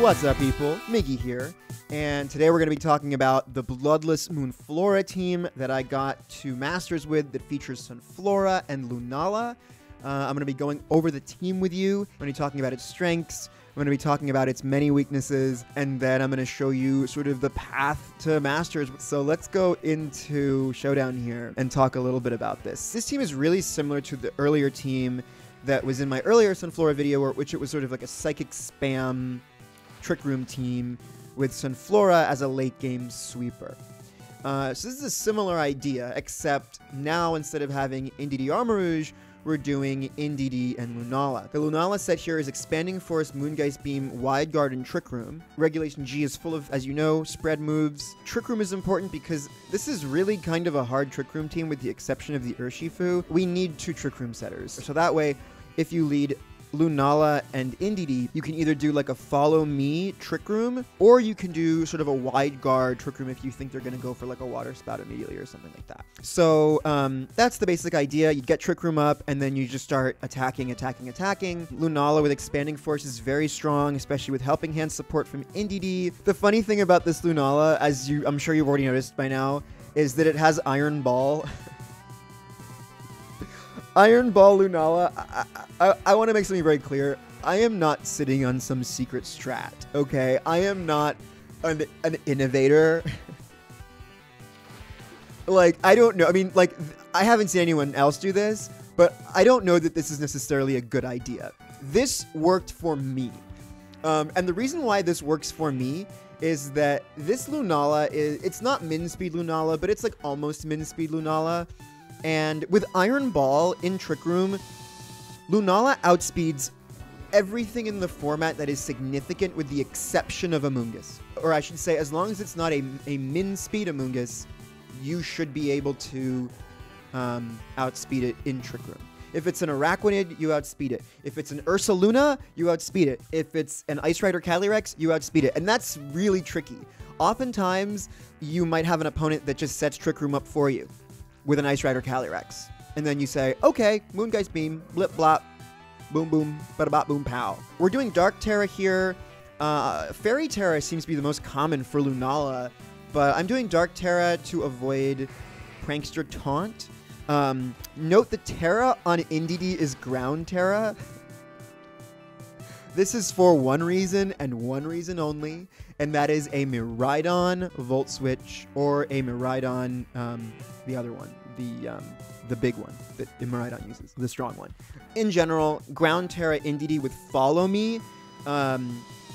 What's up, people? Miggy here, and today we're going to be talking about the Bloodless Moonflora team that I got to Masters with that features Sunflora and Lunala. I'm going to be going over the team with you. I'm going to be talking about its strengths. I'm going to be talking about its many weaknesses, and then I'm going to show you sort of the path to Masters. So let's go into Showdown here and talk a little bit about this. This team is really similar to the earlier team that was in my earlier Sunflora video, which it was sort of like a psychic spam Trick Room team with Sunflora as a late game sweeper. So this is a similar idea, except now instead of having Indeedee Armarouge, we're doing Indeedee and Lunala. The Lunala set here is Expanding Force, Moongeist Beam, Wide Guard, and Trick Room. Regulation G is full of, as you know, spread moves. Trick Room is important because this is really kind of a hard Trick Room team with the exception of the Urshifu. We need 2 Trick Room setters. So that way, if you lead Lunala and Indeedee, you can either do like a follow me Trick Room, or you can do sort of a wide guard Trick Room if you think they're going to go for like a water spout immediately or something like that. So that's the basic idea. You get Trick Room up and then you just start attacking. Lunala with Expanding Force is very strong, especially with Helping Hand support from Indeedee. The funny thing about this Lunala, as I'm sure you've already noticed by now, is that it has Iron Ball. Iron Ball Lunala, I want to make something very clear. I am not sitting on some secret strat, okay? I am not an innovator. Like, I don't know. I mean, like, I haven't seen anyone else do this, but I don't know that this is necessarily a good idea. This worked for me. And the reason why this works for me is that this Lunala it's not min speed Lunala, but it's like almost min speed Lunala. And with Iron Ball in Trick Room, Lunala outspeeds everything in the format that is significant with the exception of Amoonguss. Or I should say, as long as it's not a min-speed Amoonguss, you should be able to outspeed it in Trick Room. If it's an Araquanid, you outspeed it. If it's an Ursaluna, you outspeed it. If it's an Ice Rider Calyrex, you outspeed it. And that's really tricky. Oftentimes, you might have an opponent that just sets Trick Room up for you with an Ice Rider Calyrex. And then you say, okay, Moongeist Beam, blip blop, boom boom, bada bop boom pow. We're doing Dark Terra here. Fairy Terra seems to be the most common for Lunala, but I'm doing Dark Terra to avoid Prankster Taunt. Note the Terra on Indeedee is Ground Terra. This is for one reason and one reason only, and that is a Miraidon Volt Switch or a Miraidon, the other one, the big one that Miraidon uses, the strong one. In general, Ground Terra Indeedee with Follow Me,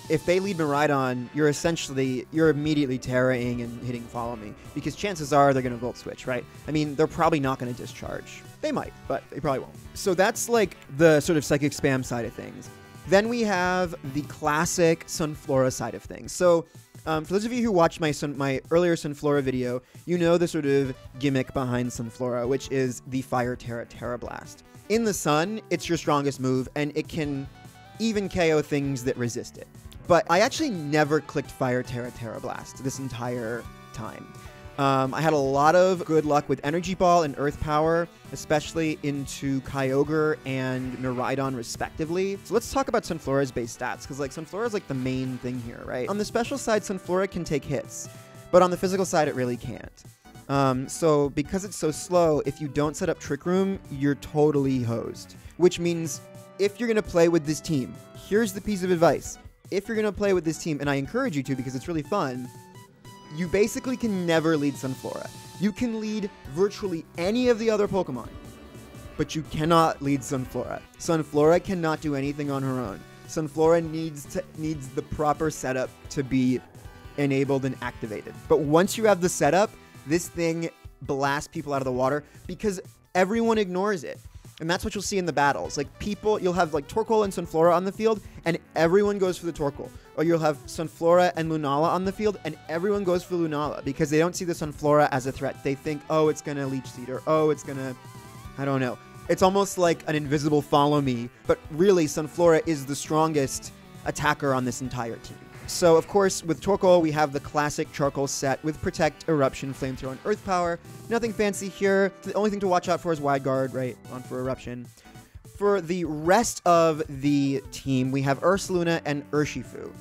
if they lead Miraidon, you're immediately Terra-ing and hitting Follow Me, because chances are they're going to Volt Switch, right? I mean, they're probably not going to Discharge. They might, but they probably won't. So that's like the sort of psychic spam side of things. Then we have the classic Sunflora side of things. So for those of you who watched my earlier Sunflora video, you know the sort of gimmick behind Sunflora, which is the Fire Terra Terra Blast. In the sun, it's your strongest move, and it can even KO things that resist it. But I actually never clicked Fire Terra Terra Blast this entire time. I had a lot of good luck with Energy Ball and Earth Power, especially into Kyogre and Miraidon respectively. So let's talk about Sunflora's base stats, because like Sunflora is like the main thing here, right? On the special side, Sunflora can take hits, but on the physical side, it really can't. So because it's so slow, if you don't set up Trick Room, you're totally hosed. Which means if you're going to play with this team, here's the piece of advice. If you're going to play with this team, and I encourage you to because it's really fun, you basically can never lead Sunflora. You can lead virtually any of the other Pokemon, but you cannot lead Sunflora. Sunflora cannot do anything on her own. Sunflora needs the proper setup to be enabled and activated. But once you have the setup, this thing blasts people out of the water because everyone ignores it. And that's what you'll see in the battles. Like you'll have like Torkoal and Sunflora on the field, and everyone goes for the Torkoal. Or you'll have Sunflora and Lunala on the field, and everyone goes for Lunala because they don't see the Sunflora as a threat. They think, oh, it's going to Leech Seed, or oh, it's going to, I don't know. It's almost like an invisible Follow Me, but really Sunflora is the strongest attacker on this entire team. So, of course, with Torkoal, we have the classic Charcoal set with Protect, Eruption, Flamethrower, and Earth Power. Nothing fancy here. The only thing to watch out for is Wide Guard, right, on for Eruption. For the rest of the team, we have Ursaluna and Urshifu.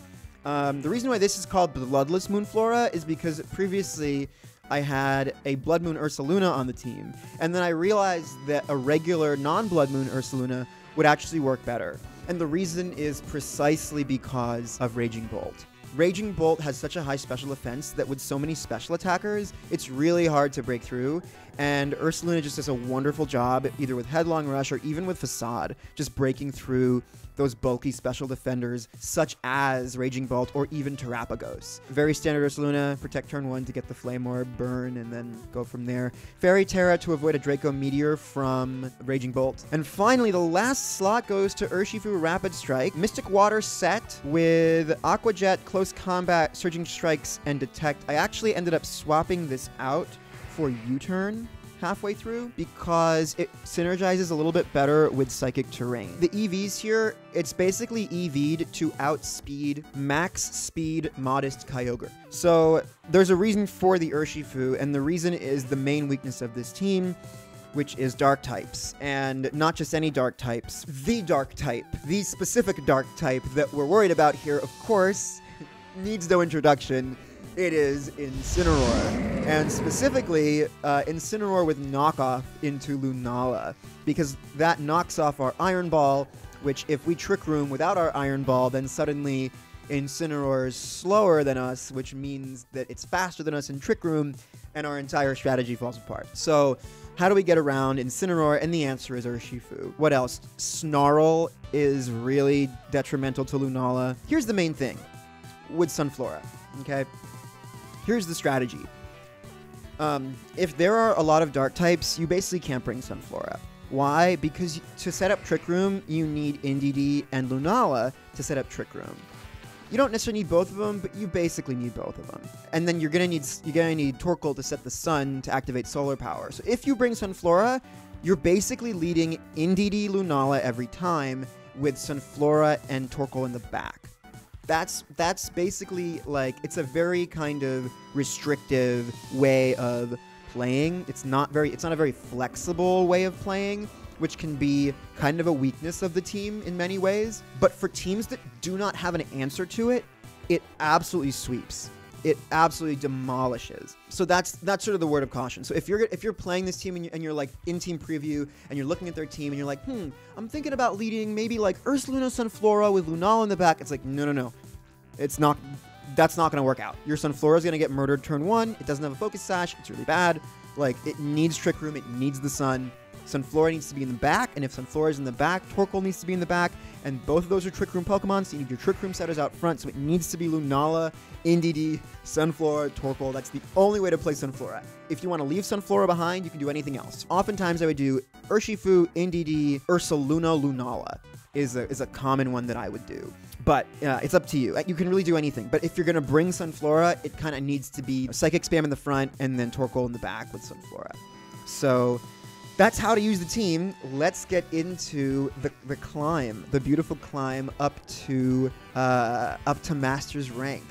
The reason why this is called Bloodless Moonflora is because previously I had a Blood Moon Ursaluna on the team, and then I realized that a regular non-Blood Moon Ursaluna would actually work better. And the reason is precisely because of Raging Bolt. Raging Bolt has such a high special defense that with so many special attackers, it's really hard to break through, and Ursaluna just does a wonderful job, either with Headlong Rush or even with Facade, just breaking through those bulky special defenders, such as Raging Bolt or even Terapagos. Very standard Ursaluna, protect turn 1 to get the Flame Orb, burn, and then go from there. Fairy Terra to avoid a Draco Meteor from Raging Bolt. And finally, the last slot goes to Urshifu Rapid Strike. Mystic Water set with Aqua Jet, Close Combat, Surging Strikes, and Detect. I actually ended up swapping this out for U-Turn halfway through because it synergizes a little bit better with Psychic Terrain. The EVs here, it's basically EV'd to outspeed max speed modest Kyogre. So there's a reason for the Urshifu, and the reason is the main weakness of this team, which is dark types. And not just any dark types, the dark type. The specific dark type that we're worried about here, of course, needs no introduction. It is Incineroar, and specifically Incineroar with knockoff into Lunala, because that knocks off our Iron Ball, which if we Trick Room without our Iron Ball, then suddenly Incineroar is slower than us, which means that it's faster than us in Trick Room, and our entire strategy falls apart. So how do we get around Incineroar? And the answer is Urshifu. What else? Snarl is really detrimental to Lunala. Here's the main thing with Sunflora, okay? Here's the strategy. If there are a lot of dark types, you basically can't bring Sunflora. Why? Because to set up Trick Room, you need Indeedee and Lunala to set up Trick Room. You don't necessarily need both of them, but you basically need both of them. And then you're gonna need Torkoal to set the Sun to activate Solar Power. So if you bring Sunflora, you're basically leading Indeedee, Lunala every time with Sunflora and Torkoal in the back. That's basically, like, it's a very kind of restrictive way of playing. It's not a very flexible way of playing, which can be kind of a weakness of the team in many ways. But for teams that do not have an answer to it, it absolutely sweeps. It absolutely demolishes. So that's sort of the word of caution. So if you're playing this team and you're like in team preview and you're looking at their team and you're like, I'm thinking about leading maybe like Ursaluna Sunflora with Lunala in the back. It's like, no. That's not going to work out. Your Sunflora is going to get murdered turn 1. It doesn't have a Focus Sash. It's really bad. Like, it needs Trick Room. It needs the Sun. Sunflora needs to be in the back, and if Sunflora is in the back, Torkoal needs to be in the back, and both of those are Trick Room Pokemon, so you need your Trick Room setters out front, so it needs to be Lunala, Indeedee, Sunflora, Torkoal. That's the only way to play Sunflora. If you want to leave Sunflora behind, you can do anything else. Oftentimes, I would do Urshifu, Indeedee, Ursaluna, Lunala is a common one that I would do. But it's up to you. You can really do anything. But if you're going to bring Sunflora, it kind of needs to be Psychic Spam in the front, and then Torkoal in the back with Sunflora. So that's how to use the team. Let's get into the climb, the beautiful climb up to Master's rank.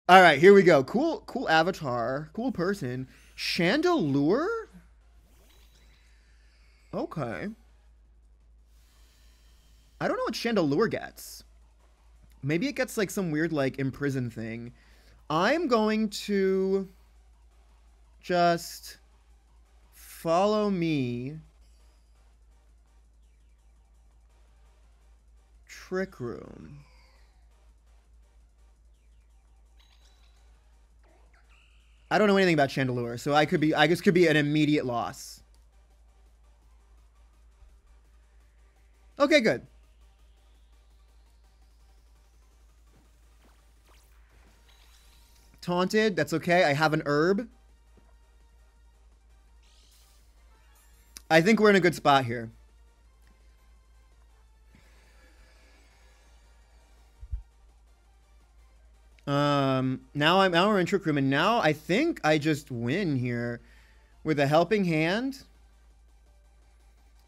All right, here we go. Cool avatar, cool person. Chandelure? Okay. I don't know what Chandelure gets. Maybe it gets like some weird like imprison thing. I'm going to just follow me. Trick Room. I don't know anything about Chandelure, so I just could be an immediate loss. Okay, good. Taunted, that's okay. I have an herb. I think we're in a good spot here. Now we're in Trick Room, and now I think I just win here with a Helping Hand.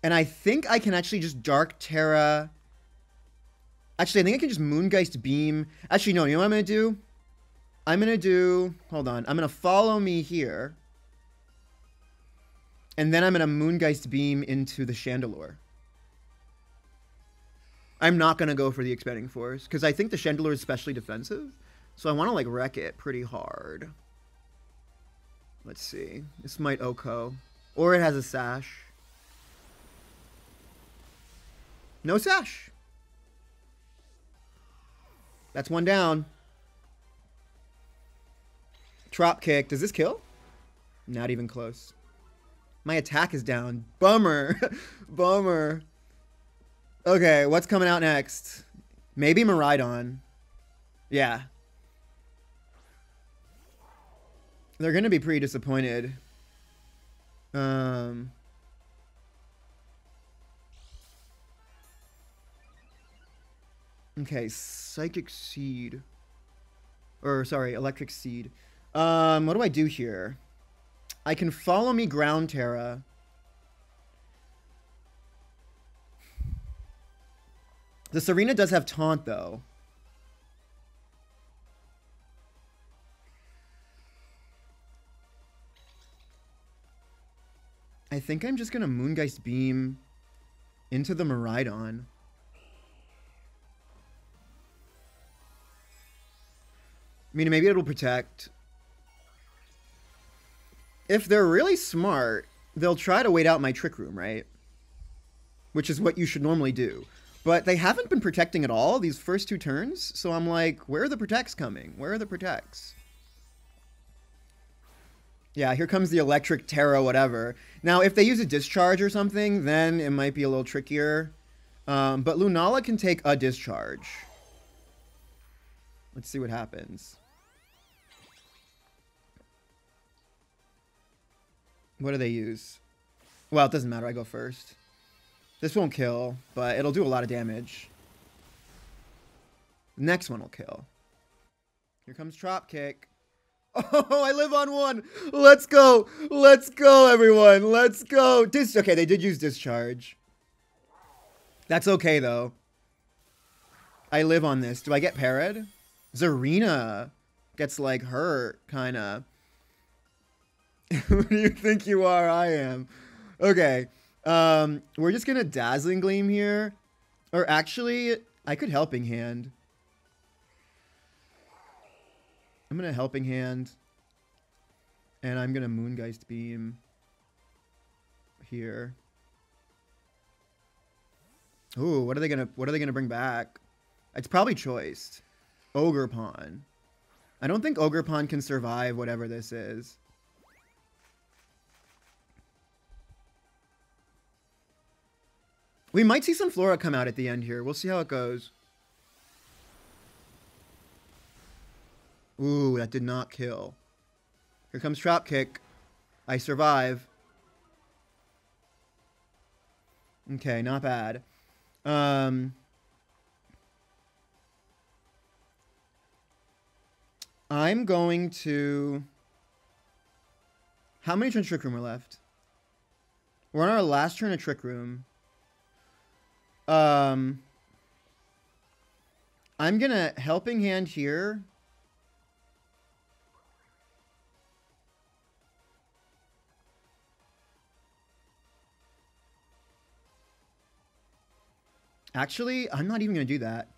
And I think I can actually just Dark Terra. Actually, I think I can just Moongeist Beam. Actually, no, you know what I'm going to do? I'm going to do... Hold on. I'm going to follow me here. And then I'm going to Moongeist Beam into the Chandelure. I'm not going to go for the Expanding Force, because I think the Chandelure is especially defensive. So I want to, like, wreck it pretty hard. Let's see. This might OHKO. Or it has a Sash. No Sash. That's one down. Drop kick. Does this kill? Not even close. My attack is down. Bummer. Bummer. Okay, what's coming out next? Maybe Miraidon. Yeah. They're going to be pretty disappointed. Okay, Psychic Seed. Or, sorry, Electric Seed. What do I do here? I can Follow Me Ground Terra. The Serena does have Taunt, though. I think I'm just going to Moongeist Beam into the Miraidon. I mean, maybe it'll protect. If they're really smart, they'll try to wait out my Trick Room, right? Which is what you should normally do. But they haven't been protecting at all these first two turns, so I'm like, where are the protects coming? Where are the protects? Yeah, here comes the Electric Terra, whatever. Now, if they use a Discharge or something, then it might be a little trickier. But Lunala can take a Discharge. Let's see what happens. What do they use? Well, it doesn't matter. I go first. This won't kill, but it'll do a lot of damage. Next one will kill. Here comes Drop Kick. Oh, I live on one. Let's go. Let's go, everyone. Let's go. Okay, they did use Discharge. That's okay, though. I live on this. Do I get parried? Zarina gets, like, hurt, kind of. Who do you think you are? I am. Okay. We're just going to Dazzling Gleam here. Or actually, I could Helping Hand. I'm going to Helping Hand. And I'm going to Moongeist Beam here. Ooh, what are they going to bring back? It's probably Choiced. Ogerpon. I don't think Ogerpon can survive whatever this is. We might see Sunflora come out at the end here. We'll see how it goes. Ooh, that did not kill. Here comes Drop Kick. I survive. Okay, not bad. I'm going to... How many turns Trick Room are left? We're on our last turn of Trick Room. I'm gonna Helping Hand here. Actually, I'm not even gonna do that.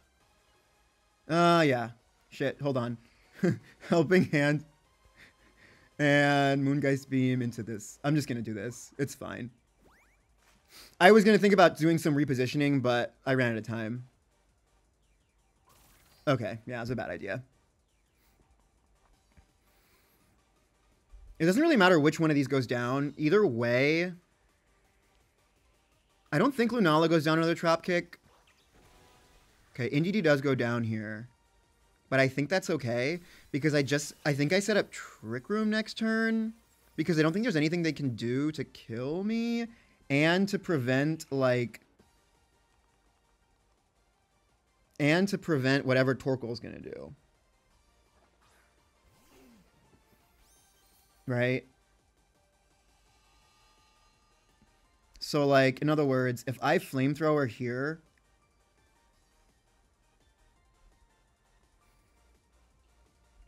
Yeah. Shit, hold on. Helping Hand. And Moongeist Beam into this. I'm just gonna do this. It's fine. I was going to think about doing some repositioning, but I ran out of time. Okay, yeah, it was a bad idea. It doesn't really matter which one of these goes down. Either way, I don't think Lunala goes down another Drop Kick. Okay, Indeedee does go down here. But I think that's okay, because I think I set up Trick Room next turn, because I don't think there's anything they can do to kill me. And to prevent, like... And to prevent whatever Torkoal's going to do. Right? So, like, in other words, if I Flamethrower here...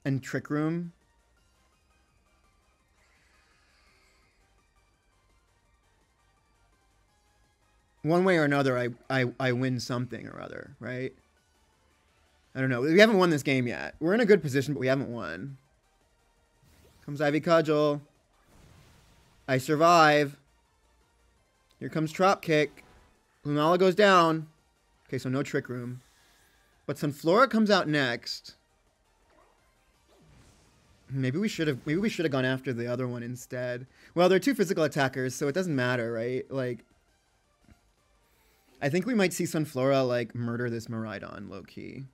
And Trick Room... one way or another, I win something or other, right? I don't know. We haven't won this game yet. We're in a good position, but we haven't won. Comes Ivy Cudgel. I survive. Here comes Trop Kick. Lunala goes down. Okay, so no Trick Room. But Sunflora comes out next. Maybe we should have gone after the other one instead. Well, they're two physical attackers, so it doesn't matter, right? Like, I think we might see Sunflora like murder this Miraidon low key.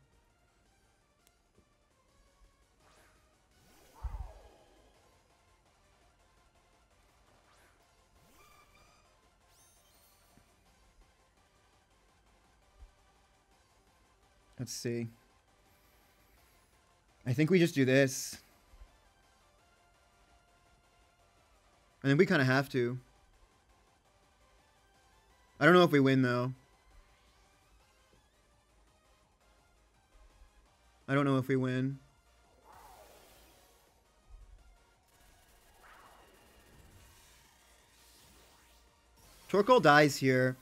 Let's see. I think we just do this. And then we kind of have to. I don't know if we win, though. I don't know if we win. Torkoal dies here.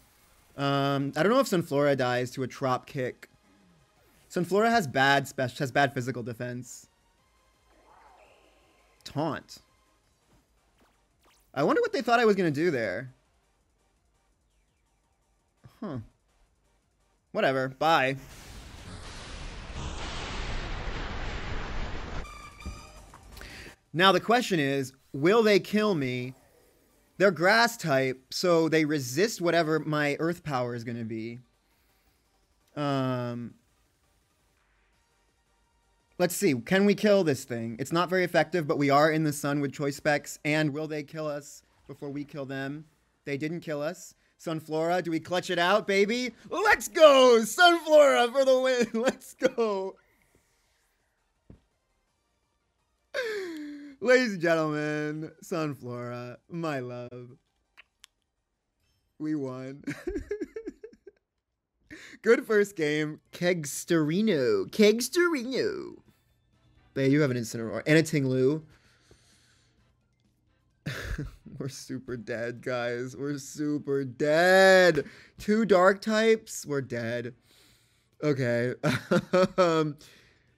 I don't know if Sunflora dies to a Trop Kick. Sunflora has bad physical defense. Taunt. I wonder what they thought I was going to do there. Huh. Whatever. Bye. Now the question is, will they kill me? They're grass type, so they resist whatever my earth power is going to be. Let's see. Can we kill this thing? It's not very effective, but we are in the sun with choice specs. And will they kill us before we kill them? They didn't kill us. Sunflora, do we clutch it out, baby? Let's go! Sunflora for the win! Let's go! Ladies and gentlemen, Sunflora, my love. We won. Good first game. Kegsterino. Kegsterino. Hey, you have an Incineroar. And a Tinglu. We're super dead, guys. We're super dead. 2 dark types. We're dead. Okay.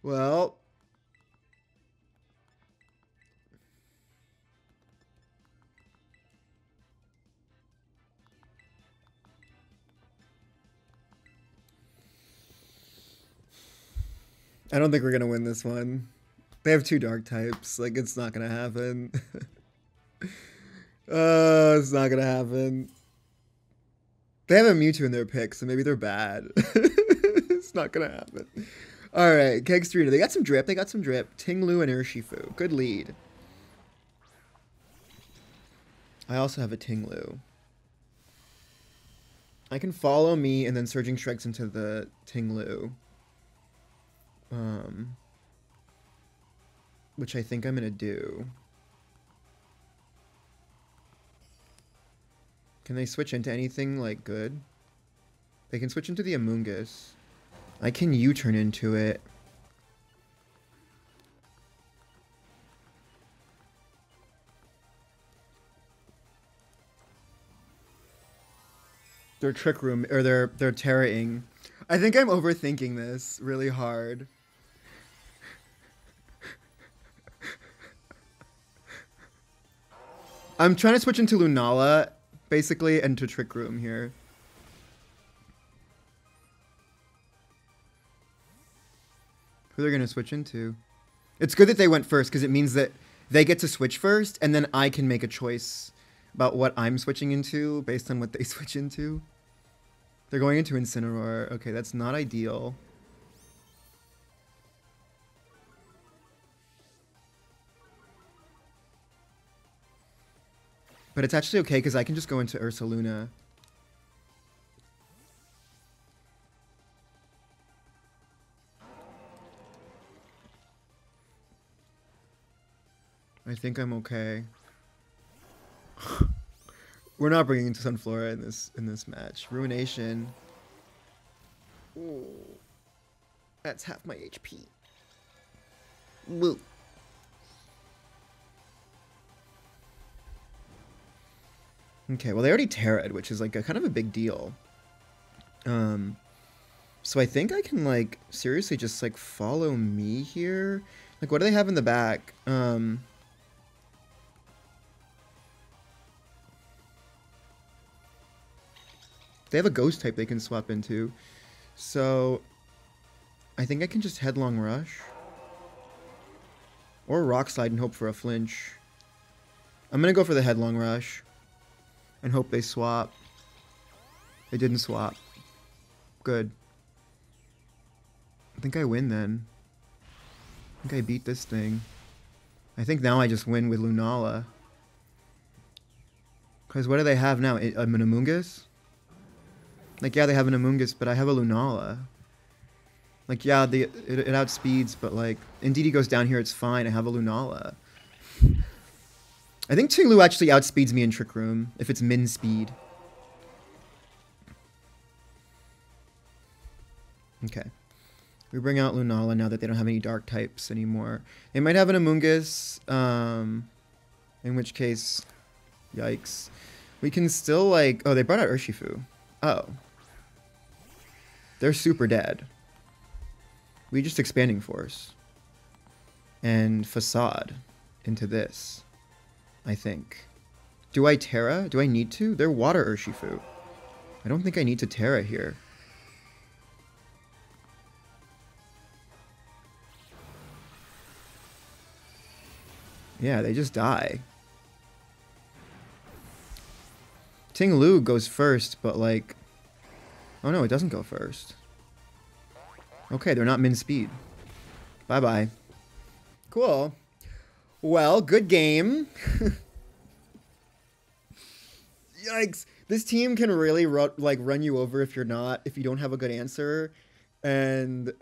Well. I don't think we're going to win this one. They have 2 dark types. Like, it's not going to happen. It's not going to happen. They have a Mewtwo in their pick, so maybe they're bad. It's not going to happen. All right, Kegsterino. They got some drip. They got some drip. Tinglu and Urshifu. Good lead. I also have a Tinglu. I can follow me and then Surging Strikes into the Tinglu. Which I think I'm gonna do. Can they switch into anything, like, good? They can switch into the Amoonguss. I can U-turn into it. Their Trick Room, or their Terra-ing. I think I'm overthinking this really hard. I'm trying to switch into Lunala, basically, and to Trick Room here. Who they're going to switch into? It's good that they went first, because it means that they get to switch first, and then I can make a choice about what I'm switching into based on what they switch into. They're going into Incineroar. Okay, that's not ideal. But it's actually okay because I can just go into Ursaluna. I think I'm okay. We're not bringing into Sunflora in this match. Ruination. Ooh. That's half my HP. Woo. Okay, well, they already Terra'd, which is like a kind of a big deal. So I think I can like seriously just like follow me here. Like, what do they have in the back? They have a ghost type they can swap into. So I think I can just Headlong Rush. Or Rock Slide and hope for a flinch. I'm going to go for the Headlong Rush. And hope they swap. They didn't swap. Good. I think I win then. I think I beat this thing. I think now I just win with Lunala. Because what do they have now? An Amoonguss? Like, yeah, they have an Amoonguss, but I have a Lunala. Like, yeah, it outspeeds, but like, Indeedee goes down here, it's fine. I have a Lunala. I think Tinglu actually outspeeds me in Trick Room, if it's min speed. Okay. We bring out Lunala now that they don't have any dark types anymore. They might have an Amoonguss, in which case, yikes. We can still, like... Oh, they brought out Urshifu. Oh. They're super dead. We just Expanding Force. And Facade into this, I think. Do I Terra? Do I need to? They're Water Urshifu. I don't think I need to Terra here. Yeah, they just die. Tinglu goes first, but like... Oh no, it doesn't go first. Okay, they're not min speed. Bye-bye. Cool. Well, good game. Yikes. This team can really run you over if you don't have a good answer. And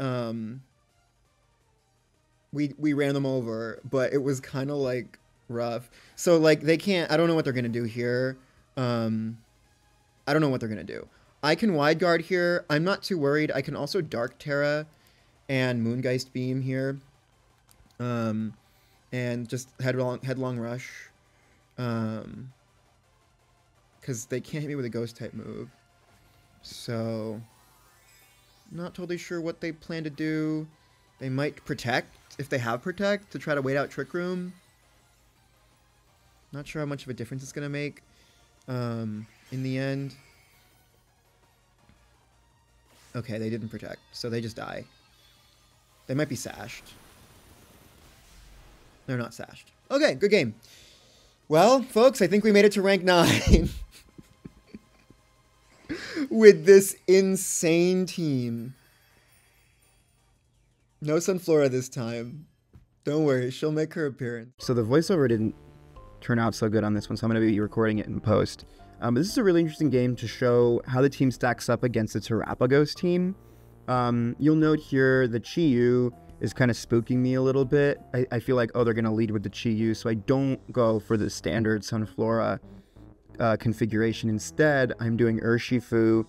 we ran them over, but it was kind of like rough. So like they can't, I don't know what they're going to do here. I don't know what they're going to do. I can Wide Guard here. I'm not too worried. I can also Dark Terra and Moongeist Beam here. And just Headlong Rush. Because they can't hit me with a Ghost type move. So, not totally sure what they plan to do. They might Protect, if they have Protect, to try to wait out Trick Room. Not sure how much of a difference it's going to make in the end. Okay, they didn't Protect, so they just die. They might be sashed. They're not sashed. Okay, good game. Well, folks, I think we made it to rank 9. With this insane team. No Sunflora this time. Don't worry, she'll make her appearance. So the voiceover didn't turn out so good on this one, so I'm going to be recording it in post. But this is a really interesting game to show how the team stacks up against the Terrapagos team. You'll note here the Chi-Yu is kind of spooking me a little bit. I feel like, oh, they're going to lead with the Chi-Yu, so I don't go for the standard Sunflora configuration. Instead, I'm doing Urshifu,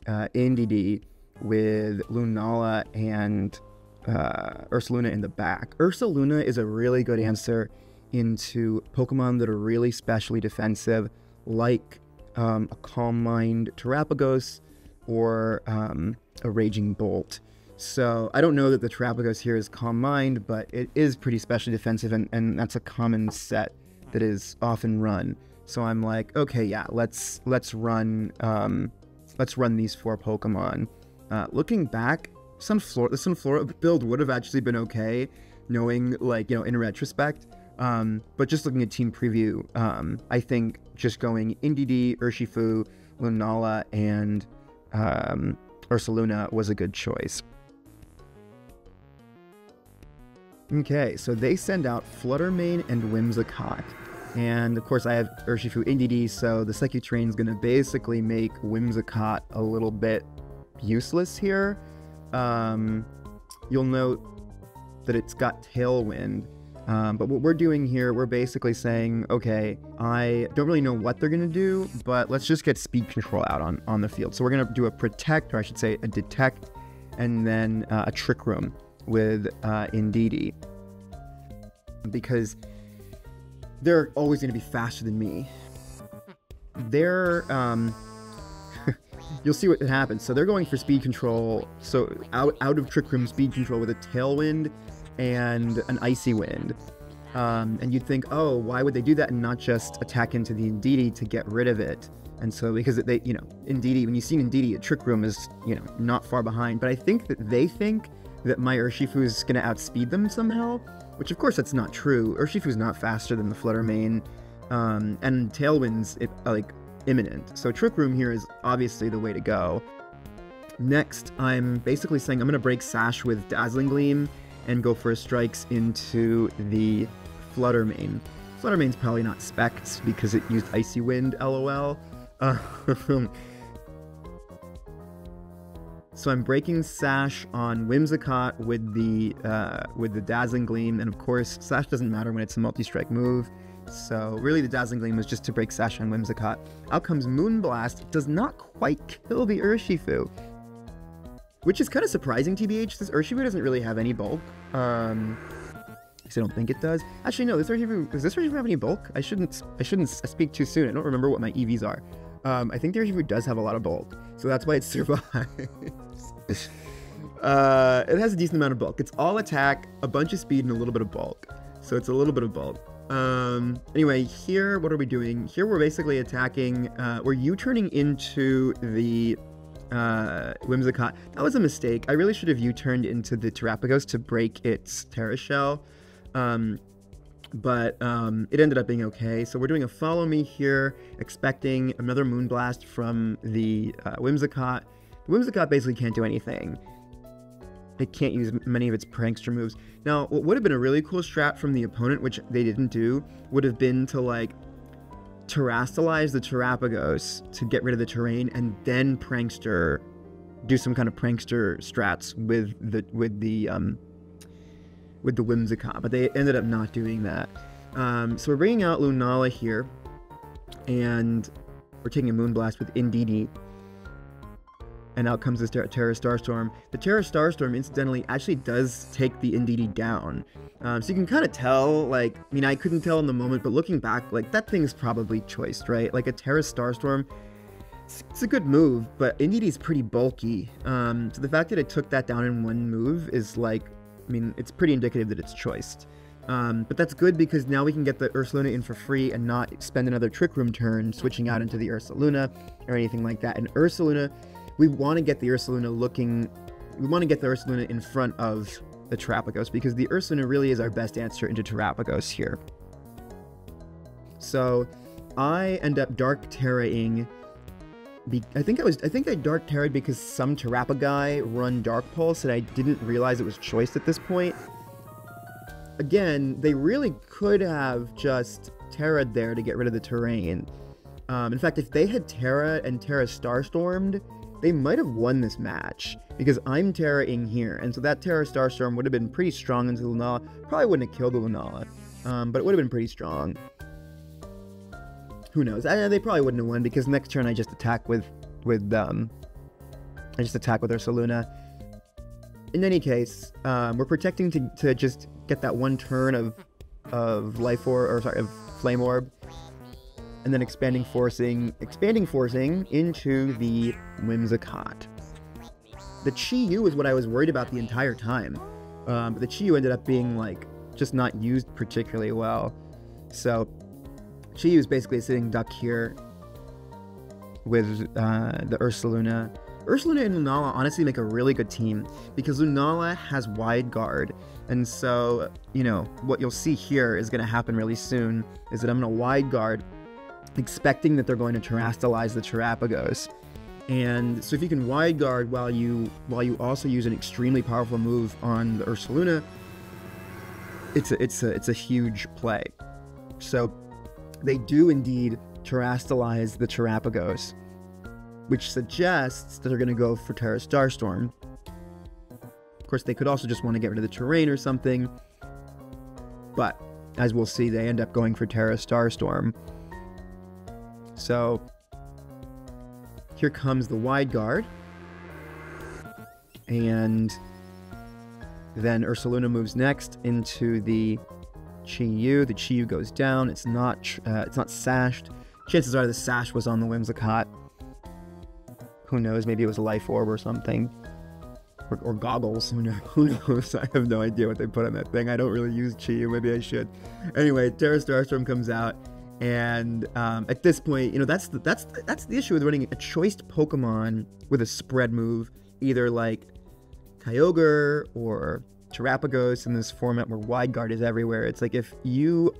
Indeedee with Lunala and Ursaluna in the back. Ursaluna is a really good answer into Pokemon that are really specially defensive, like a Calm Mind Terrapagos or a Raging Bolt. So I don't know that the Terrapagos here is Calm Mind, but it is pretty specially defensive, and that's a common set that is often run. So I'm like, okay, yeah, let's run these 4 Pokemon. Looking back, the Sunflora build would have actually been okay, knowing, like, you know, in retrospect. But just looking at team preview, I think just going Indeedee, Urshifu, Lunala, and Ursaluna was a good choice. Okay, so they send out Fluttermane and Whimsicott. And of course I have Urshifu Indeedee, so the Psychic Terrain is going to basically make Whimsicott a little bit useless here. You'll note that it's got Tailwind. But what we're doing here, we're basically saying, okay, I don't really know what they're going to do, but let's just get speed control out on the field. So we're going to do a Protect, or I should say a Detect, and then a Trick Room with Indeedee. Because they're always going to be faster than me. they're you'll see what happens. So they're going for speed control. So out of Trick Room, speed control with a Tailwind and an Icy Wind. And you'd think, oh, why would they do that and not just attack into the Indeedee to get rid of it? And so because they, you know, Indeedee, when you see an Indeedee, a Trick Room is, you know, not far behind. But I think that they think that my Urshifu is going to outspeed them somehow, which of course that's not true. Urshifu's not faster than the Flutter Mane, and Tailwind's like imminent. So Trick Room here is obviously the way to go. Next, I'm basically saying I'm going to break Sash with Dazzling Gleam and go for a Strikes into the Flutter Mane. Flutter Mane's probably not spec'd because it used Icy Wind, lol. So I'm breaking Sash on Whimsicott with the Dazzling Gleam, and of course Sash doesn't matter when it's a multi-strike move. So really the Dazzling Gleam was just to break Sash on Whimsicott. Out comes Moonblast. It does not quite kill the Urshifu, which is kind of surprising, TBH. This Urshifu doesn't really have any bulk. I don't think it does. Actually, no. Does this Urshifu have any bulk? I shouldn't speak too soon. I don't remember what my EVs are. I think the Urshifu does have a lot of bulk, so that's why it survives. It has a decent amount of bulk. It's all attack, a bunch of speed, and a little bit of bulk. So it's a little bit of bulk. Anyway, here, what are we doing? Here we're basically attacking, we're U-turning into the Whimsicott. That was a mistake. I really should have U-turned into the Terrapagos to break its Terra Shell. But it ended up being okay. So we're doing a Follow Me here, expecting another Moonblast from the Whimsicott. The Whimsicott basically can't do anything. It can't use many of its prankster moves. Now, what would have been a really cool strat from the opponent, which they didn't do, would have been to, like, Terrastalize the Terrapagos to get rid of the terrain, and then prankster, do some kind of prankster strats with the Whimsicott, but they ended up not doing that. So we're bringing out Lunala here, and we're taking a Moonblast with Indeedee. And out comes this Terra Starstorm. The Terra Starstorm, incidentally, actually does take the Indeedee down. So you can kind of tell, like, I mean, I couldn't tell in the moment, but looking back, like, that thing's probably choiced, right? Like, a Terra Starstorm, it's a good move, but Indeedee's pretty bulky. So the fact that it took that down in one move is, like, I mean, it's pretty indicative that it's choiced. But that's good because now we can get the Ursaluna in for free and not spend another Trick Room turn switching out into the Ursaluna or anything like that. And Ursaluna, we want to get the Ursaluna in front of the Terrapagos because the Ursaluna really is our best answer into Terrapagos here. So I end up Dark Terra-ing. I think I Dark Terra'd because some Terrapagai run Dark Pulse and I didn't realize it was choiced at this point. Again, they really could have just Terra'd there to get rid of the terrain. In fact, if they had Terra and Terra Starstormed, they might have won this match because I'm Terra-ing here, and so that Terra Starstorm would have been pretty strong into Lunala. Probably wouldn't have killed the Lunala, but it would have been pretty strong. Who knows? They probably wouldn't have won because next turn I just attack with Ursaluna. In any case, we're protecting to just get that one turn of Flame Orb, and then expanding forcing into the Whimsicott. The Chi-Yu is what I was worried about the entire time, but the Chi-Yu ended up being, like, just not used particularly well. So Chi-Yu is basically a sitting duck here with the Ursaluna. Ursaluna and Lunala honestly make a really good team because Lunala has wide guard, and so, you know, what you'll see here is going to happen really soon is that I'm going to wide guard, expecting that they're going to Terrastalize the Terrapagos. And so if you can wide guard while you also use an extremely powerful move on the Ursaluna, it's a huge play. So they do indeed Terrastalize the Terrapagos, which suggests that they're going to go for Terra Starstorm. Of course, they could also just want to get rid of the terrain or something, but as we'll see, they end up going for Terra Starstorm. So here comes the wide guard, and then Ursaluna moves next into the Chi-Yu. The Chi-Yu goes down. It's not sashed. Chances are the sash was on the Whimsicott. Who knows? Maybe it was a life orb or something. Or goggles. Who knows? I have no idea what they put on that thing. I don't really use Chi. Maybe I should. Anyway, Terra Starstorm comes out. And at this point, that's the issue with running a choiced Pokemon with a spread move. Either like Kyogre or Terapagos in this format where Wide Guard is everywhere. It's like if you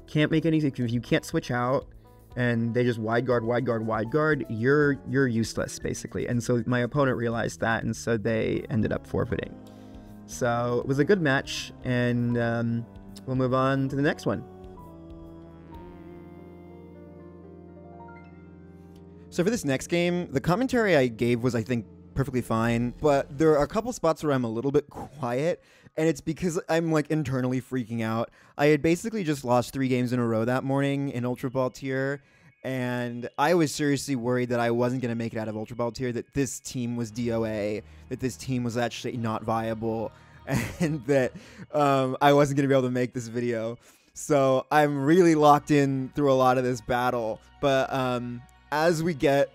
can't make any, if you can't switch out and they just Wide Guard, you're useless basically. And so my opponent realized that, and so they ended up forfeiting. So it was a good match, and we'll move on to the next one. So for this next game, the commentary I gave was, I think, perfectly fine, but there are a couple spots where I'm a little bit quiet, and it's because I'm like internally freaking out. I had basically just lost 3 games in a row that morning in Ultra Ball tier, and I was seriously worried that I wasn't going to make it out of Ultra Ball tier, that this team was DOA, that this team was actually not viable, and that I wasn't going to be able to make this video. So I'm really locked in through a lot of this battle, but as we get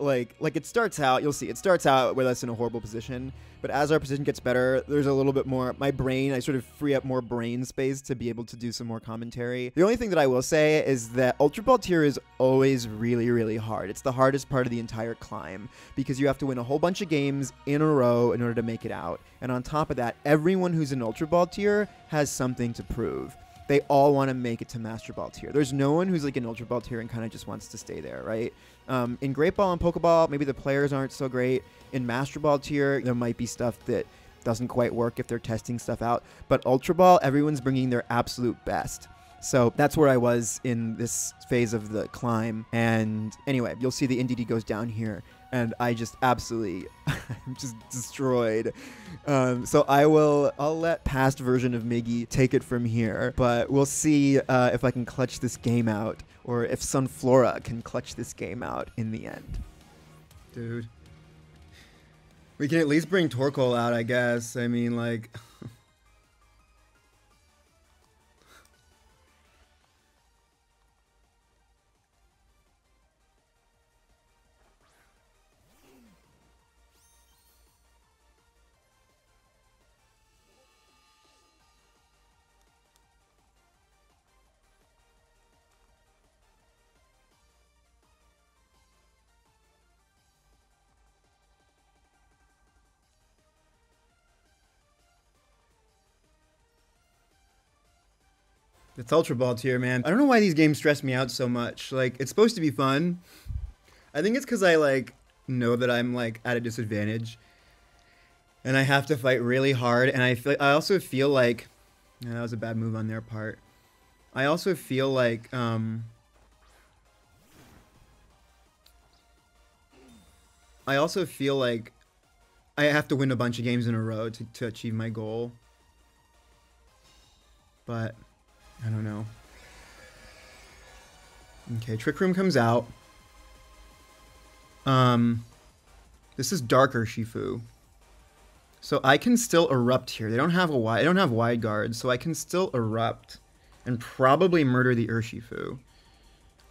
like it starts out, you'll see it starts out with us in a horrible position, but as our position gets better, there's a little bit more, I sort of free up more brain space to be able to do some more commentary. The only thing that I will say is that Ultra Ball tier is always really, really hard. It's the hardest part of the entire climb because you have to win a whole bunch of games in a row in order to make it out. And on top of that, everyone who's in Ultra Ball tier has something to prove. They all want to make it to Master Ball tier. There's no one who's like in Ultra Ball tier and kind of just wants to stay there, right? In Great Ball and Pokeball, maybe the players aren't so great. In Master Ball tier, there might be stuff that doesn't quite work if they're testing stuff out. But Ultra Ball, everyone's bringing their absolute best. So that's where I was in this phase of the climb. And anyway, you'll see the NDD goes down here. And I just absolutely, I'm just destroyed. So I'll let past version of Miggy take it from here. But we'll see if I can clutch this game out, or if Sunflora can clutch this game out in the end. Dude. We can at least bring Torkoal out, I guess. I mean, like... It's Ultra Ball tier, man. I don't know why these games stress me out so much. Like, it's supposed to be fun. I think it's because I, like, know that I'm, like, at a disadvantage. And I have to fight really hard. And I also feel like... Yeah, that was a bad move on their part. I also feel like, I have to win a bunch of games in a row to achieve my goal. But... I don't know. Okay, Trick Room comes out. This is Darker Shifu. So I can still erupt here. I don't have wide guard, so I can still erupt and probably murder the Urshifu.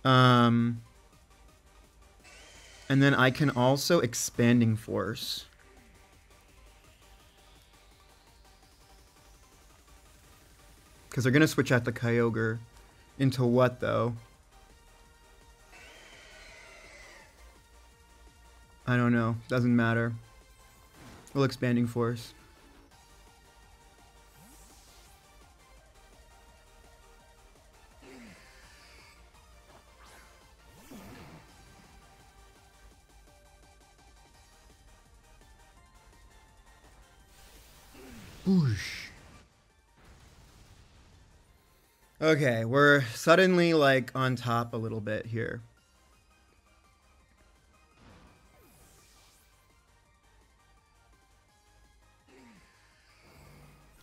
And then I can also Expanding Force. Because they're going to switch out the Kyogre. Into what, though? I don't know. Doesn't matter. We'll Expanding Force. Whoosh. Okay, we're suddenly, like, on top a little bit here.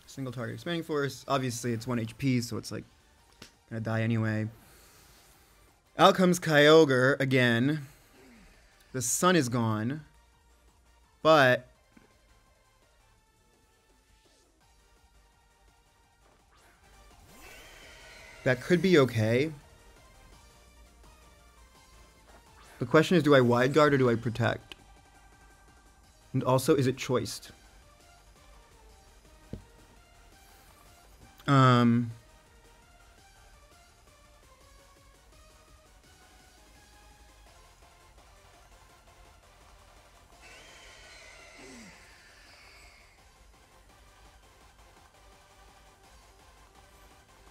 Single target Expanding Force. Obviously, it's 1 HP, so it's, like, gonna die anyway. Out comes Kyogre again. The sun is gone. But... that could be okay. The question is, do I wide guard or do I protect? And also, is it choiced? I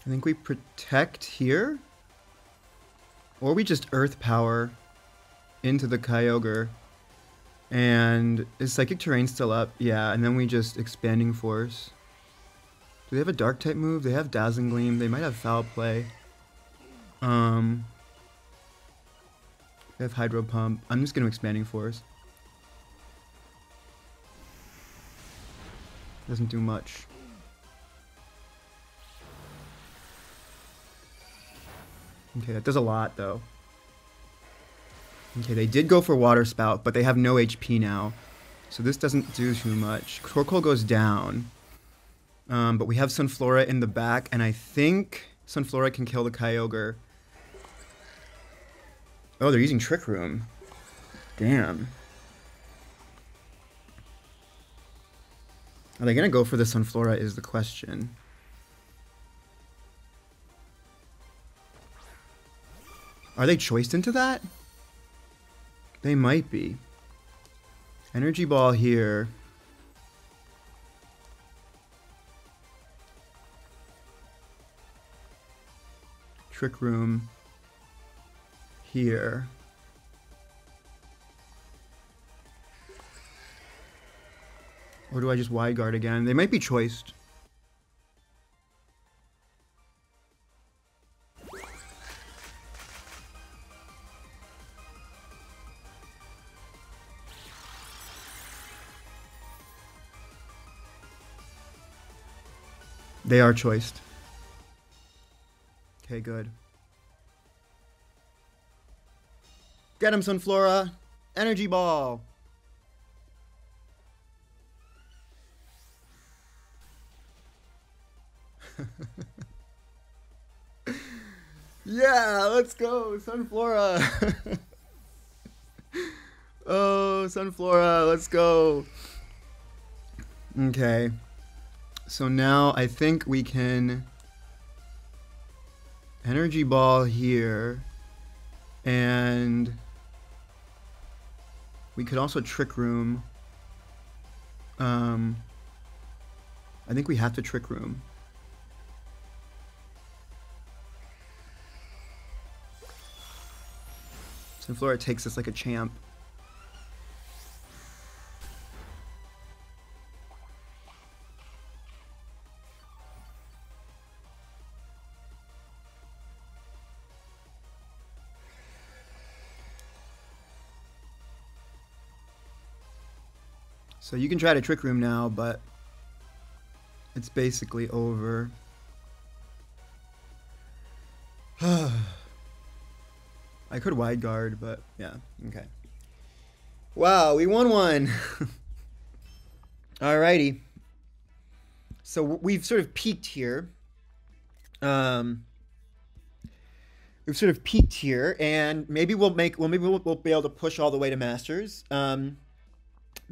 think we protect here. Or we just earth power into the Kyogre. And is Psychic Terrain still up? Yeah, and then we just Expanding Force. Do they have a dark type move? They have Dazzling Gleam. They might have Foul Play. They have Hydro Pump. I'm just going to Expanding Force. Doesn't do much. Okay, that does a lot, though. Okay, they did go for Water Spout, but they have no HP now. So this doesn't do too much. Torkoal goes down. But we have Sunflora in the back, and I think Sunflora can kill the Kyogre. Oh, they're using Trick Room. Damn. Are they going to go for the Sunflora is the question. Are they choiced into that? They might be. Energy Ball here. Trick Room here. Or do I just wide guard again? They might be choiced. They are choiced. Okay, good. Get him, Sunflora! Energy Ball! Yeah, let's go, Sunflora! Oh, Sunflora, let's go! Okay. So now I think we can Energy Ball here, and we could also Trick Room. I think we have to Trick Room. Sunflora takes this like a champ. So you can try to Trick Room now, but it's basically over. I could wide guard, but yeah, okay. Wow, we won one. Alrighty. So we've sort of peaked here. And maybe we'll be able to push all the way to Masters.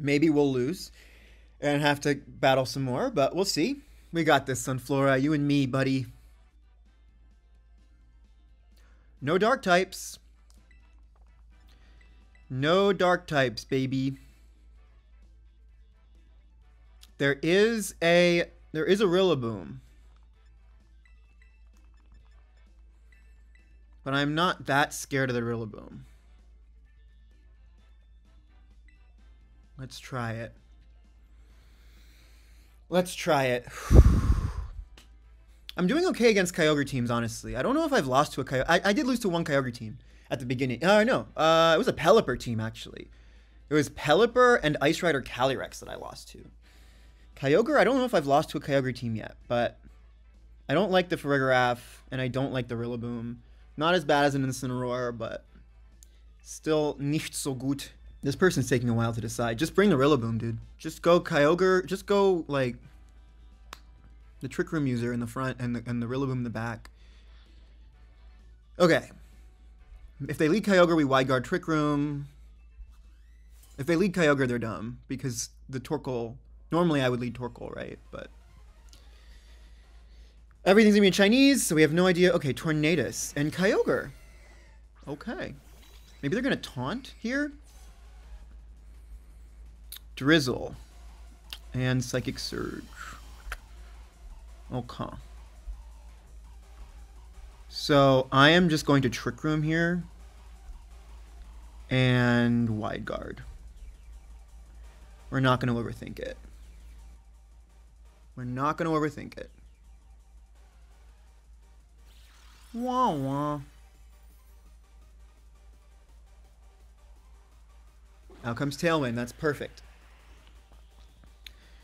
Maybe we'll lose and have to battle some more, but we'll see. We got this, Sunflora. You and me, buddy. No dark types. No dark types, baby. There is a Rillaboom. But I'm not that scared of the Rillaboom. Let's try it. Let's try it. I'm doing okay against Kyogre teams, honestly. I don't know if I've lost to a Kyogre. I did lose to one Kyogre team at the beginning. No. It was a Pelipper team, actually. It was Pelipper and Ice Rider Calyrex that I lost to. Kyogre, I don't know if I've lost to a Kyogre team yet, but I don't like the Farigiraf, and I don't like the Rillaboom. Not as bad as an Incineroar, but still nicht so gut. This person's taking a while to decide. Just bring the Rillaboom, dude. Just go Kyogre. Just go, like, the Trick Room user in the front and the Rillaboom in the back. Okay. If they lead Kyogre, we wide guard Trick Room. If they lead Kyogre, they're dumb because the Torkoal. Normally, I would lead Torkoal, right? But everything's gonna be in Chinese, so we have no idea. Okay, Tornadus and Kyogre. Okay, maybe they're gonna taunt here. Drizzle and Psychic Surge. Okay. So I am just going to Trick Room here and Wide Guard. We're not going to overthink it. We're not going to overthink it. Wah wah. Out comes Tailwind. That's perfect.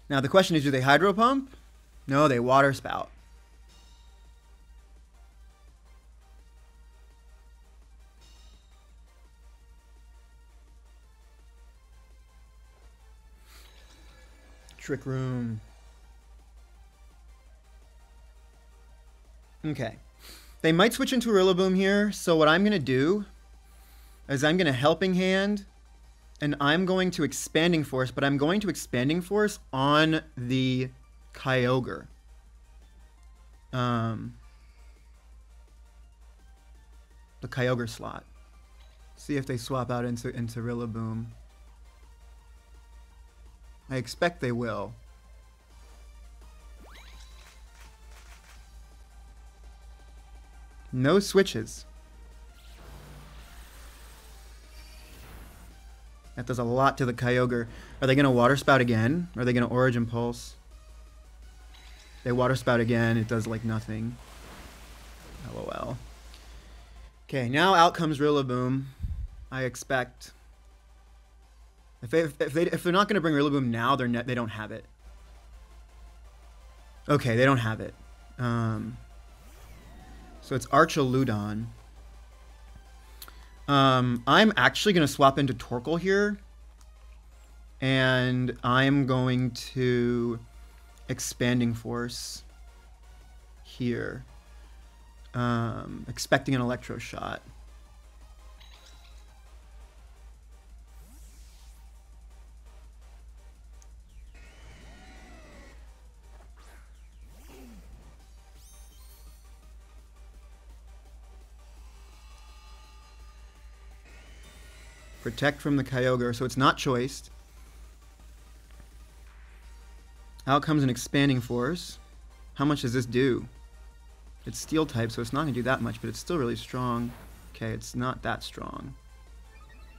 Now the question is, do they Hydro Pump? No, they Water Spout. Trick Room. Okay. They might switch into Rillaboom here, so what I'm going to do is I'm going to Helping Hand, and I'm going to Expanding Force, but I'm going to Expanding Force on the Kyogre. The Kyogre slot. See if they swap out into Rillaboom. I expect they will. No switches. That does a lot to the Kyogre. Are they going to Water Spout again? Or are they going to Origin Pulse? They Water Spout again. It does like nothing. LOL. Okay, now out comes Rillaboom. I expect. If they're not going to bring Rillaboom now, they don't have it. Okay, they don't have it. So it's Archaludon. I'm actually going to swap into Torkoal here. And I'm going to Expanding Force here. Expecting an Electro Shot. Protect from the Kyogre, so it's not choiced. Out comes an Expanding Force. How much does this do? It's Steel type, so it's not going to do that much, but it's still really strong. Okay, it's not that strong.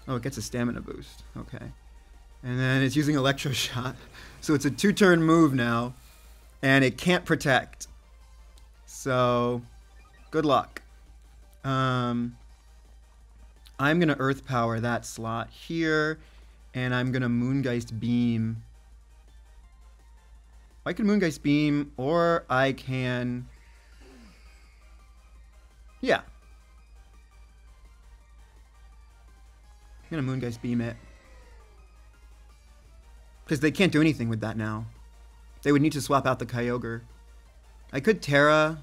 Oh, it gets a Stamina boost. Okay. And then it's using Electro Shot. So it's a 2-turn move now, and it can't protect. So, good luck. I'm going to Earth Power that slot here, and I'm going to Moongeist Beam. I can Moongeist Beam, or I can... Yeah. I'm going to Moongeist Beam it. Because they can't do anything with that now. They would need to swap out the Kyogre. I could Terra...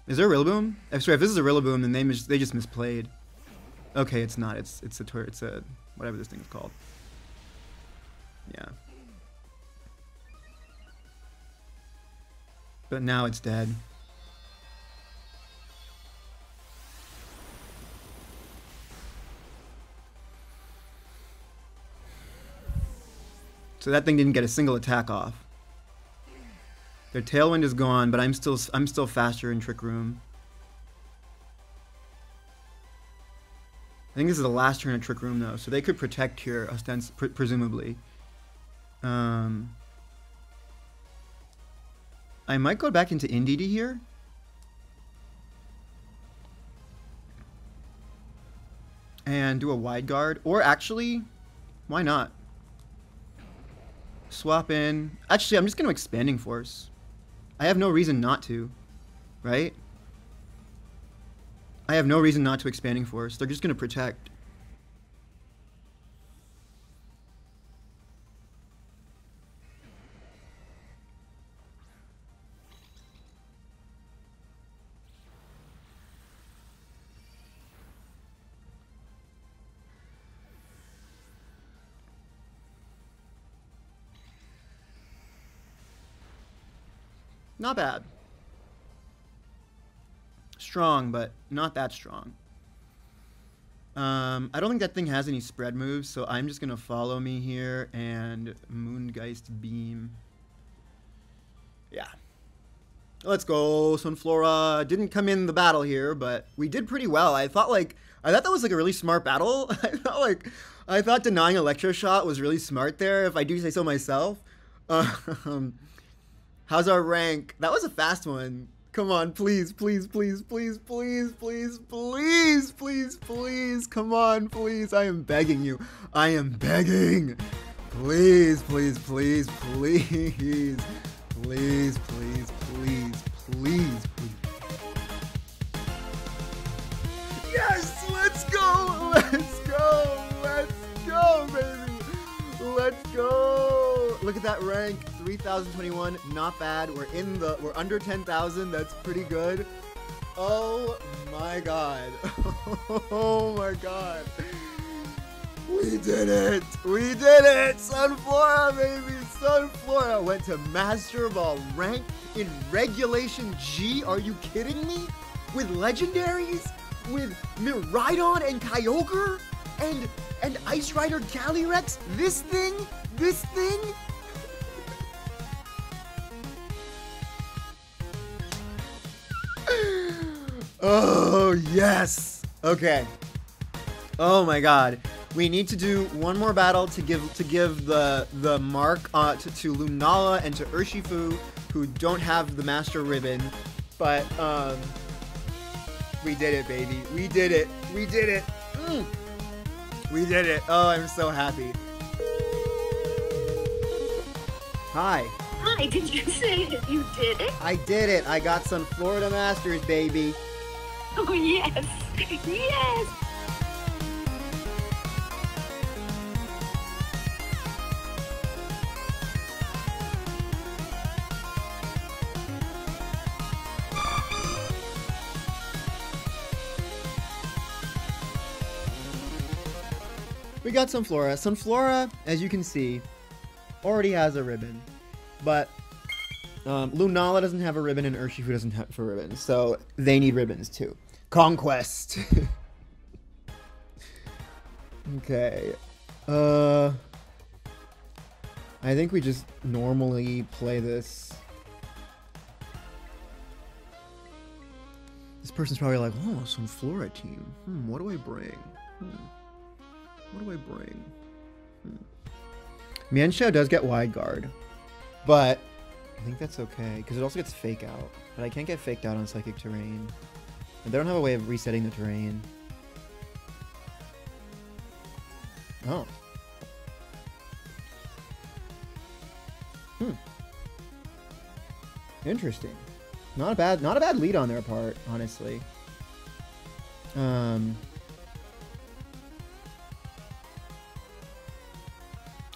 Is there a Rillaboom? I'm sorry, if this is a Rillaboom, then they just misplayed. Okay, it's not. It's a whatever this thing is called. Yeah. But now it's dead. So that thing didn't get a single attack off. Their Tailwind is gone, but I'm still faster in Trick Room. I think this is the last turn of Trick Room though, so they could protect here, presumably. I might go back into Indeedee here. And do a Wide Guard, or actually, why not? Swap in. Actually, I'm just going to Expanding Force. I have no reason not to, right? I have no reason not to Expanding Force. They're just going to protect. Not bad. Strong, but not that strong. I don't think that thing has any spread moves, so I'm just going to follow me here and Moongeist Beam. Yeah. Let's go, Sunflora. Didn't come in the battle here, but we did pretty well. I thought that was like a really smart battle. I thought denying Electroshot was really smart there, if I do say so myself. How's our rank? That was a fast one. Come on, please, please, please, please, please, please, please, please, please. Come on, please. I am begging you. I am begging. Please, please, please, please. Please, please, please, please, please. Yes, let's go. Let's go. Let's go, baby. Let's go. Look at that rank, 3021. Not bad. We're under 10,000. That's pretty good. Oh my god. Oh my god. We did it. We did it. Sunflora, baby. Sunflora went to Master Ball rank in Regulation G. Are you kidding me? With legendaries? With Miraidon and Kyogre? And Ice Rider Calyrex? This thing? This thing? Oh, yes. Okay. Oh my god. We need to do one more battle to give the mark to Lunala and to Urshifu, who don't have the Master Ribbon. But we did it, baby. We did it. We did it. We did it. Oh, I'm so happy. Hi. Hi, did you say that you did it? I did it. I got some Florida Masters, baby. Oh, yes. Yes. We got Sunflora. Sunflora, as you can see, already has a ribbon. But Lunala doesn't have a ribbon and Urshifu doesn't have a ribbon. So they need ribbons too. Conquest. Okay. I think we just normally play this. This person's probably like, oh, Sunflora team. What do I bring? What do I bring? Mienshao does get wide guard, but I think that's okay because it also gets fake out. But I can't get faked out on psychic terrain. And they don't have a way of resetting the terrain. Oh. Interesting. Not a bad lead on their part, honestly.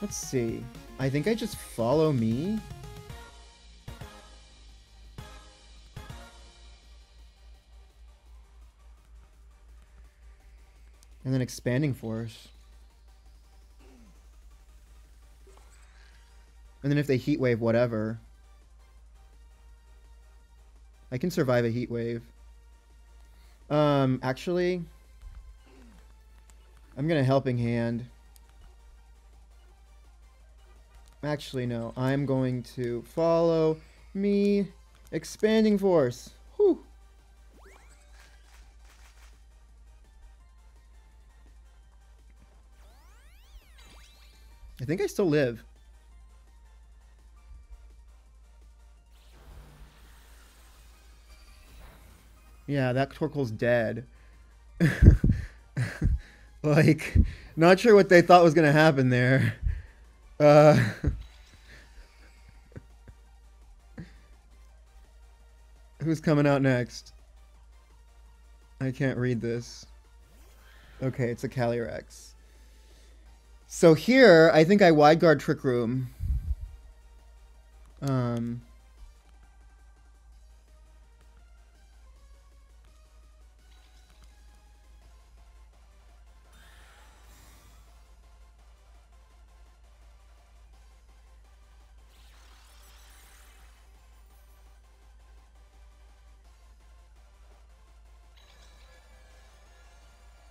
Let's see. I think I just follow me. And then expanding force. And then if they heat wave, whatever. I can survive a heat wave. Actually, I'm gonna helping hand. Actually, no. I'm going to follow me. Expanding force. Whew. I think I still live. Yeah, that Torkoal's dead. Like, not sure what they thought was going to happen there. Who's coming out next? I can't read this. Okay, it's a Calyrex. So here, I think I wide guard Trick Room.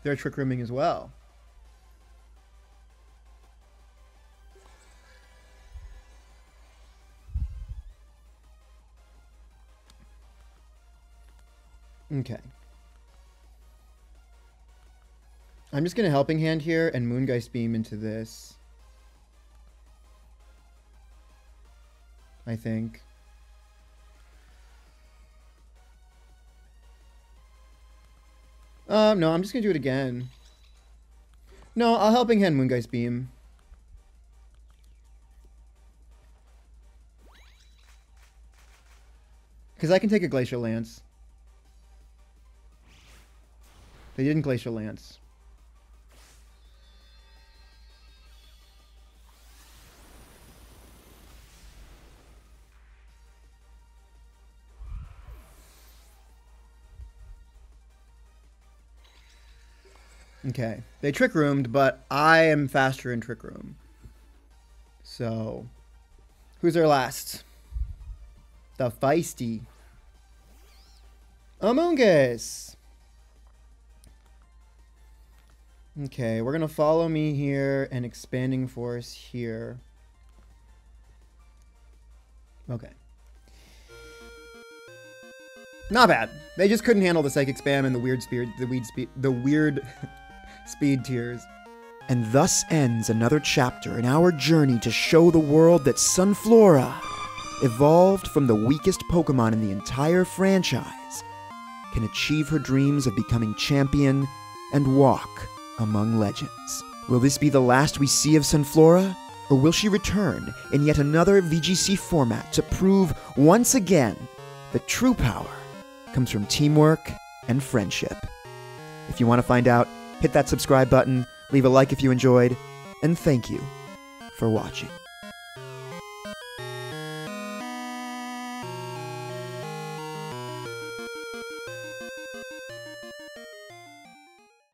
They're trick rooming as well. Okay. I'm just going to Helping Hand here and Moongeist Beam into this. I think. No, I'm just going to do it again. No, I'll Helping Hand Moongeist Beam. Because I can take a Glacial Lance. They didn't Glacial Lance. Okay. They Trick Roomed, but I am faster in Trick Room. So, who's our last? The Feisty Amoonguss. Okay, we're going to Follow Me here and Expanding Force here. Okay. Not bad. They just couldn't handle the Psychic Spam and the weird speed tiers. And thus ends another chapter in our journey to show the world that Sunflora, evolved from the weakest Pokemon in the entire franchise, can achieve her dreams of becoming champion and walk among legends. Will this be the last we see of Sunflora? Or will she return in yet another VGC format to prove once again that true power comes from teamwork and friendship? If you want to find out, hit that subscribe button, leave a like if you enjoyed, and thank you for watching.